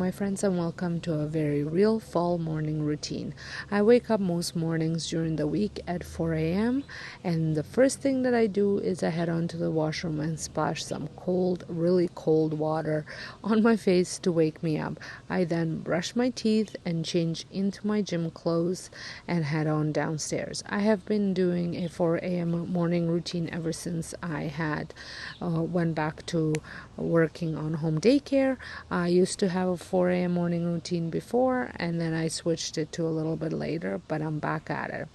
my friends, and welcome to a very real fall morning routine. I wake up most mornings during the week at 4 a.m. and the first thing that I do is I head onto the washroom and splash some cold, really cold water on my face to wake me up. I then brush my teeth and change into my gym clothes and head on downstairs. I have been doing a 4 a.m. morning routine ever since I had went back to working on home daycare. I used to have a 4 a.m. morning routine before, and then I switched it to a little bit later, but I'm back at it.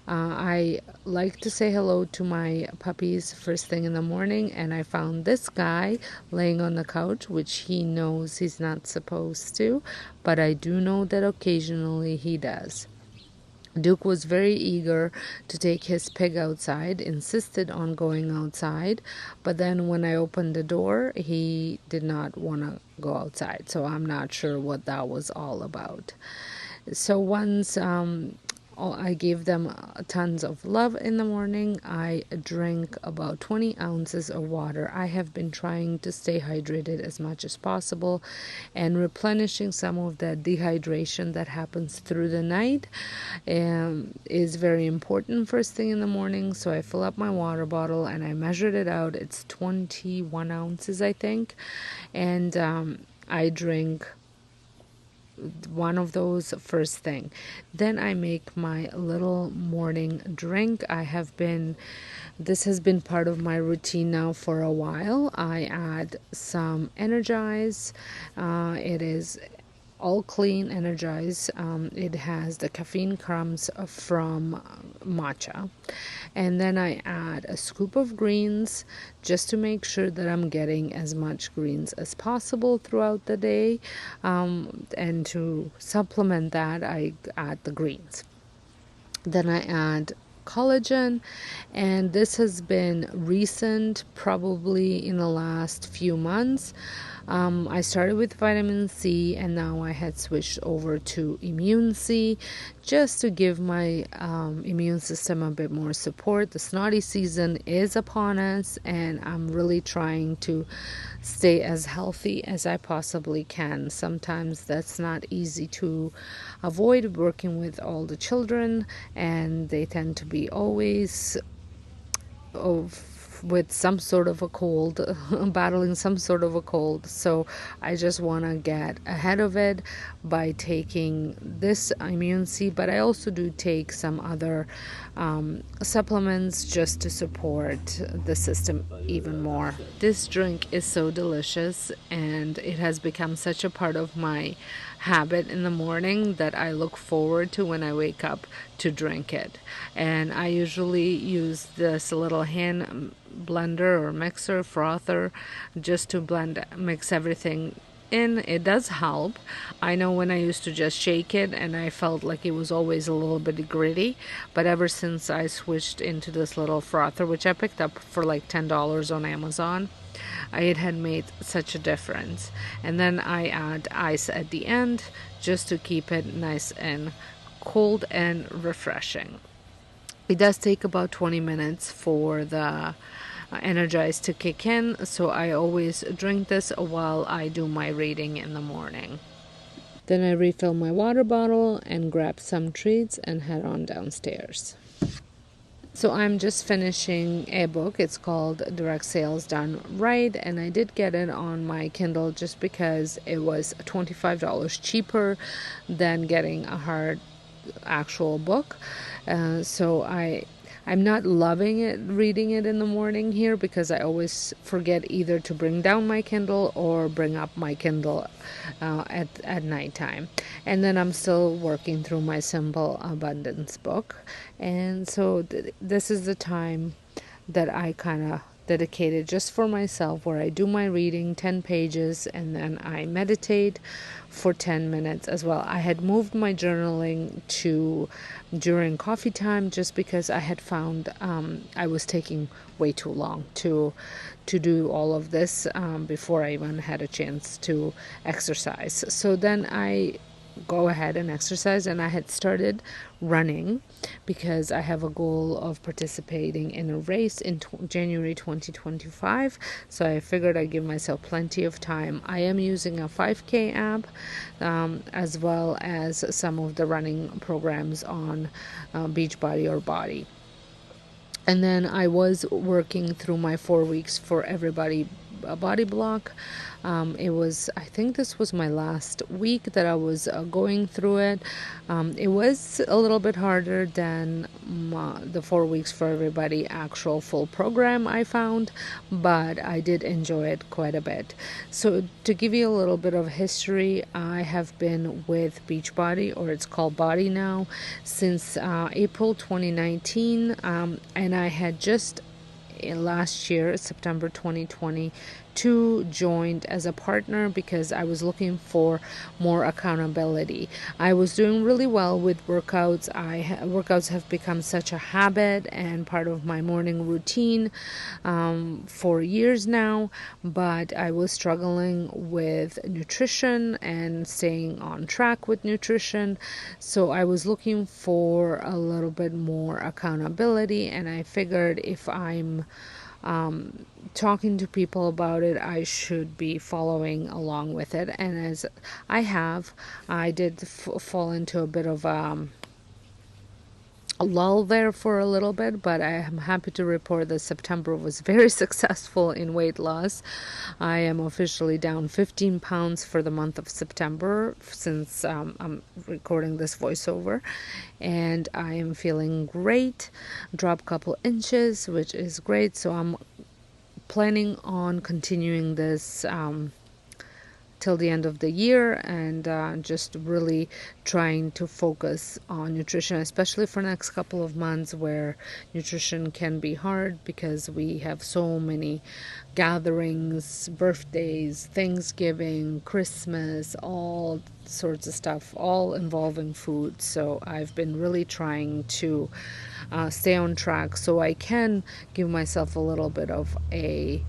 I like to say hello to my puppies first thing in the morning, and I found this guy laying on the couch, which he knows he's not supposed to, but I do know that occasionally he does. Duke was very eager to take his pig outside, insisted on going outside, but then when I opened the door, he did not want to go outside, so I'm not sure what that was all about. So once I gave them tons of love in the morning, I drink about 20 ounces of water. I have been trying to stay hydrated as much as possible and replenishing some of the dehydration that happens through the night is very important first thing in the morning. So I fill up my water bottle and I measured it out. It's 21 ounces, I think. And I drink one of those first thing. Then I make my little morning drink. This has been part of my routine now for a while. I add some Energize. It is all clean Energize. It has the caffeine crumbs from matcha. And then I add a scoop of greens just to make sure that I'm getting as much greens as possible throughout the day. And to supplement that, I add the greens. Then I add collagen, and this has been recent, probably in the last few months. I started with vitamin C, and now I had switched over to Immune C just to give my immune system a bit more support. The snotty season is upon us, and I'm really trying to stay as healthy as I possibly can. Sometimes that's not easy to avoid working with all the children, and they tend to be always with some sort of a cold, battling some sort of a cold. So I just want to get ahead of it by taking this Immune C, but I also do take some other supplements just to support the system even more. This drink is so delicious, and it has become such a part of my habit in the morning that I look forward to when I wake up to drink it. And I usually use this little hand blender or mixer, frother, just to mix everything in. It does help. I know when I used to just shake it and I felt like it was always a little bit gritty, but ever since I switched into this little frother, which I picked up for like $10 on Amazon, it had made such a difference. And then I add ice at the end just to keep it nice and cold and refreshing. It does take about 20 minutes for the Energize to kick in, so I always drink this while I do my reading in the morning. Then I refill my water bottle and grab some treats and head on downstairs. So I'm just finishing a book. It's called Direct Sales Done Right, and I did get it on my Kindle just because it was $25 cheaper than getting a hard actual book. So I'm not loving it, reading it in the morning here, because I always forget either to bring down my Kindle or bring up my Kindle at nighttime. And then I'm still working through my Simple Abundance book. And so this is the time that I kind of dedicated just for myself, where I do my reading 10 pages and then I meditate for 10 minutes as well. I had moved my journaling to during coffee time just because I had found I was taking way too long to do all of this before I even had a chance to exercise. So then I go ahead and exercise. And I had started running because I have a goal of participating in a race in January 2025. So I figured I'd give myself plenty of time. I am using a 5K app, as well as some of the running programs on Beachbody or Body. And then I was working through my 4 weeks for everybody body block. It was, I think this was my last week that I was going through it. It was a little bit harder than the 4 weeks for everybody actual full program I found, but I did enjoy it quite a bit. So to give you a little bit of history, I have been with Beachbody, or it's called Body now, since April 2019, and I had just last year, September 2022, joined as a partner because I was looking for more accountability. I was doing really well with workouts. Workouts have become such a habit and part of my morning routine for years now, but I was struggling with nutrition and staying on track with nutrition. So I was looking for a little bit more accountability, and I figured if I'm talking to people about it, I should be following along with it. And as I did fall into a bit of a lull there for a little bit, but I am happy to report that September was very successful in weight loss. I am officially down 15 pounds for the month of September since I'm recording this voiceover, and I am feeling great. Dropped a couple inches, which is great. So I'm planning on continuing this till the end of the year, and just really trying to focus on nutrition, especially for the next couple of months where nutrition can be hard because we have so many gatherings, birthdays, Thanksgiving, Christmas, all sorts of stuff, all involving food. So I've been really trying to stay on track so I can give myself a little bit of a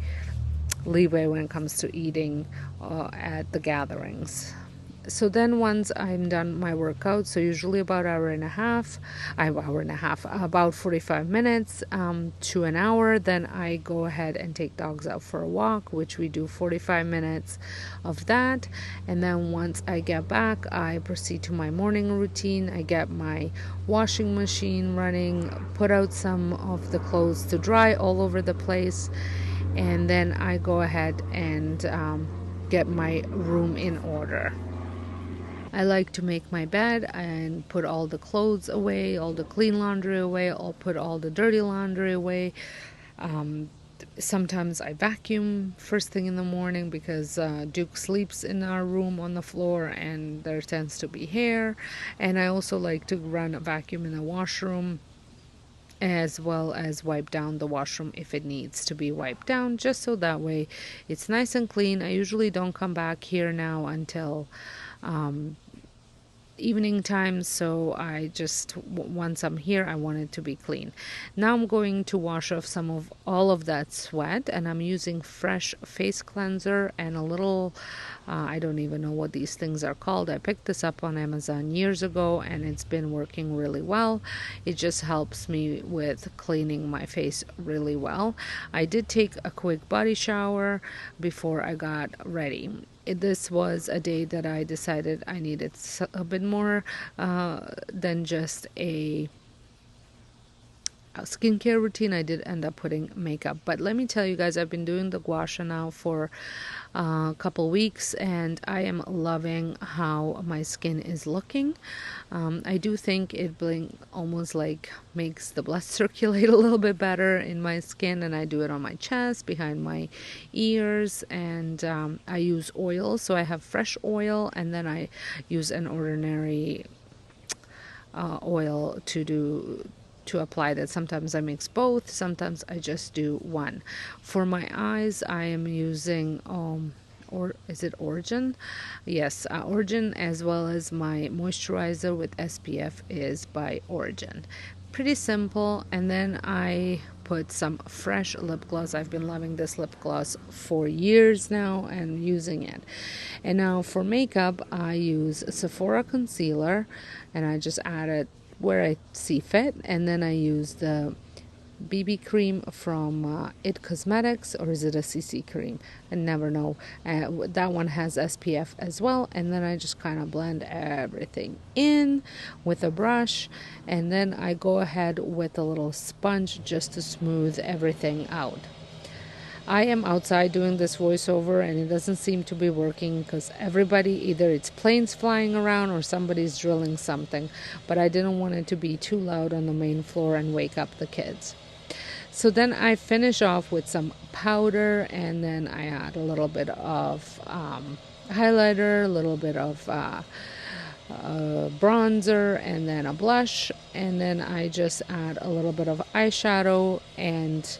leeway when it comes to eating at the gatherings. So then once I'm done my workout, so usually about about 45 minutes to an hour, then I go ahead and take dogs out for a walk, which we do 45 minutes of that. And then once I get back, I proceed to my morning routine. I get my washing machine running, put out some of the clothes to dry all over the place, and then I go ahead and get my room in order. I like to make my bed and put all the clothes away, all the clean laundry away, I'll put all the dirty laundry away. Sometimes I vacuum first thing in the morning because Duke sleeps in our room on the floor and there tends to be hair. And I also like to run a vacuum in the washroom, as well as wipe down the washroom if it needs to be wiped down, just so that way it's nice and clean. I usually don't come back here now until evening time, so I just, once I'm here, I want it to be clean. Now I'm going to wash off all of that sweat, and I'm using fresh face cleanser and a little I don't even know what these things are called. I picked this up on Amazon years ago and it's been working really well. It just helps me with cleaning my face really well. I did take a quick body shower before I got ready. This was a day that I decided I needed a bit more than just a skincare routine. I did end up putting makeup, but let me tell you guys, I've been doing the gua sha now for a couple weeks and I am loving how my skin is looking. I do think it almost like makes the blood circulate a little bit better in my skin, and I do it on my chest, behind my ears, and I use oil. So I have fresh oil and then I use an ordinary oil to apply that. Sometimes I mix both, sometimes I just do one. For my eyes, I am using or is it Origin? Yes, Origin, as well as my moisturizer with SPF is by Origin. Pretty simple. And then I put some fresh lip gloss. I've been loving this lip gloss for years now and using it. And now for makeup, I use Sephora concealer, and I just add it where I see fit. And then I use the BB cream from It Cosmetics, or is it a CC cream? I never know. That one has SPF as well. And then I just kind of blend everything in with a brush, and then I go ahead with a little sponge just to smooth everything out. I am outside doing this voiceover, and it doesn't seem to be working because everybody, either it's planes flying around or somebody's drilling something, but I didn't want it to be too loud on the main floor and wake up the kids. So then I finish off with some powder, and then I add a little bit of highlighter, a little bit of bronzer, and then a blush, and then I just add a little bit of eyeshadow and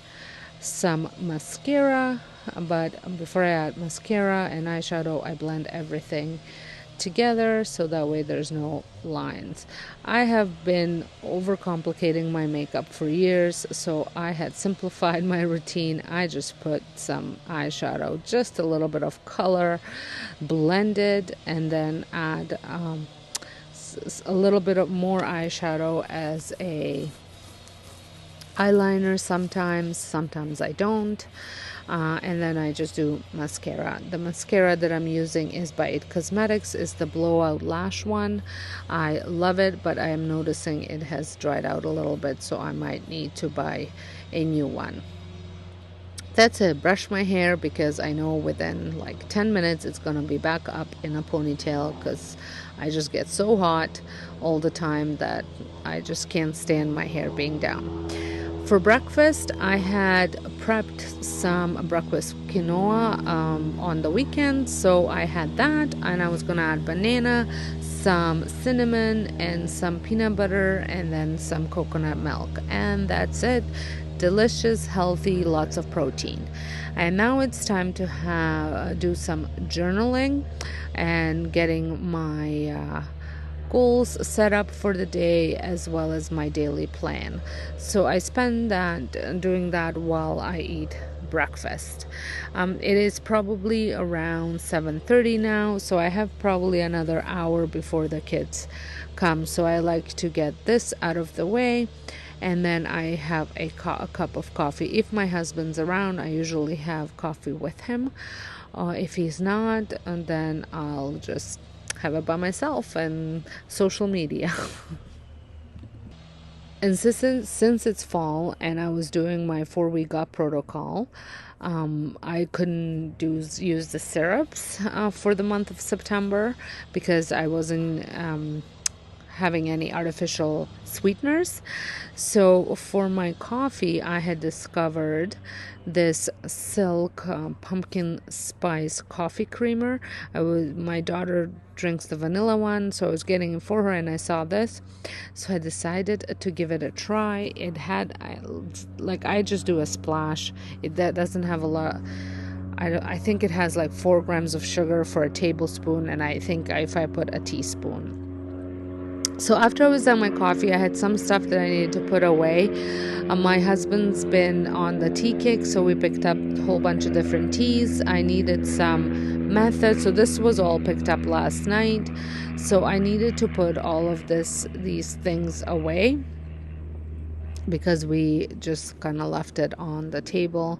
some mascara. But before I add mascara and eyeshadow, I blend everything together so that way there's no lines. I have been overcomplicating my makeup for years, so I had simplified my routine. I just put some eyeshadow, just a little bit of color, blended, and then add a little bit of more eyeshadow as a eyeliner sometimes I don't. And then I just do mascara. The mascara that I'm using is by It Cosmetics, is the Blowout Lash one. I love it, but I am noticing it has dried out a little bit, so I might need to buy a new one. That's it. Brush my hair because I know within like 10 minutes it's going to be back up in a ponytail because I just get so hot all the time that I just can't stand my hair being down. For breakfast, I had prepped some breakfast quinoa on the weekend, so I had that, and I was going to add banana, some cinnamon, and some peanut butter, and then some coconut milk, and that's it. Delicious, healthy, lots of protein. And now it's time to do some journaling and getting my goals set up for the day, as well as my daily plan. So I spend doing that while I eat breakfast. It is probably around 7:30 now, so I have probably another hour before the kids come. So I like to get this out of the way, and then I have a cup of coffee. If my husband's around, I usually have coffee with him. If he's not, then I'll just have it by myself and social media. And since it's fall and I was doing my 4-week gut protocol, I couldn't use the syrups for the month of September because I wasn't having any artificial sweeteners. So for my coffee, I had discovered this Silk pumpkin spice coffee creamer. My daughter drinks the vanilla one, so I was getting it for her, and I saw this, so I decided to give it a try. I just do a splash. That doesn't have a lot. I think it has like 4 grams of sugar for a tablespoon, and I think if I put a teaspoon. So after I was done my coffee, I had some stuff that I needed to put away. My husband's been on the tea kick, so we picked up a whole bunch of different teas. I needed some method, so this was all picked up last night. So I needed to put all of these things away because we just kind of left it on the table.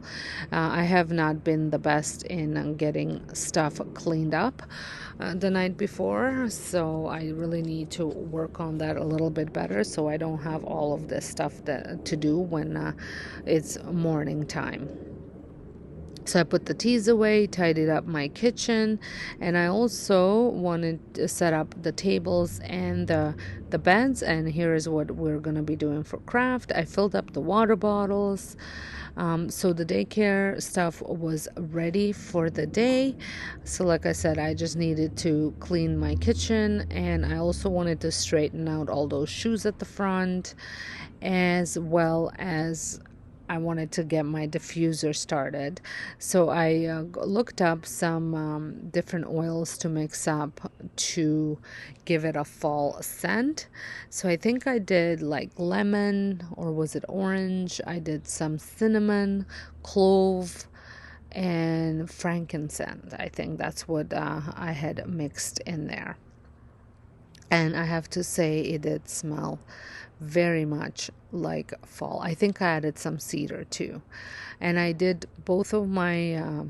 I have not been the best in getting stuff cleaned up the night before, so I really need to work on that a little bit better so I don't have all of this stuff to do when it's morning time. So I put the teas away, tidied up my kitchen, and I also wanted to set up the tables and the beds, and here is what we're going to be doing for craft. I filled up the water bottles, so the daycare stuff was ready for the day. So like I said, I just needed to clean my kitchen, and I also wanted to straighten out all those shoes at the front, as well as I wanted to get my diffuser started. So I looked up some different oils to mix up to give it a fall scent. So I think I did like lemon, or was it orange? I did some cinnamon, clove, and frankincense. I think that's what I had mixed in there. And I have to say, it did smell very much like fall. I think I added some cedar too. And I did both of my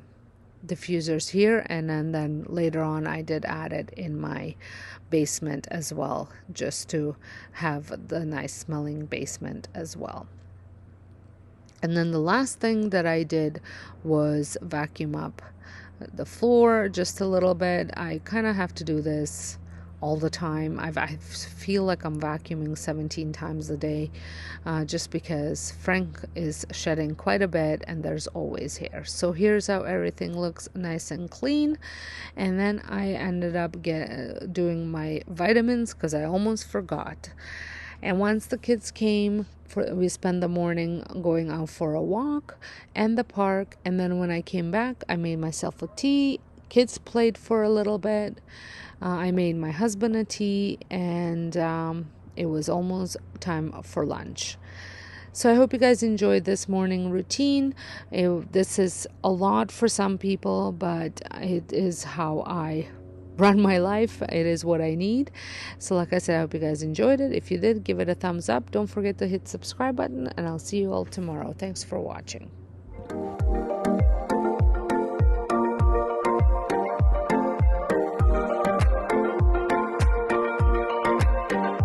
diffusers here, and then later on I did add it in my basement as well, just to have the nice smelling basement as well. And then the last thing that I did was vacuum up the floor just a little bit. I kind of have to do this all the time. I feel like I'm vacuuming 17 times a day, just because Frank is shedding quite a bit and there's always hair. So here's how everything looks nice and clean. And then I ended up doing my vitamins because I almost forgot. And once the kids came, we spent the morning going out for a walk and the park. And then when I came back, I made myself a tea. Kids played for a little bit. I made my husband a tea, and it was almost time for lunch. So I hope you guys enjoyed this morning routine. This is a lot for some people, but it is how I run my life. It is what I need. So like I said, I hope you guys enjoyed it. If you did, give it a thumbs up. Don't forget to hit subscribe button, and I'll see you all tomorrow. Thanks for watching.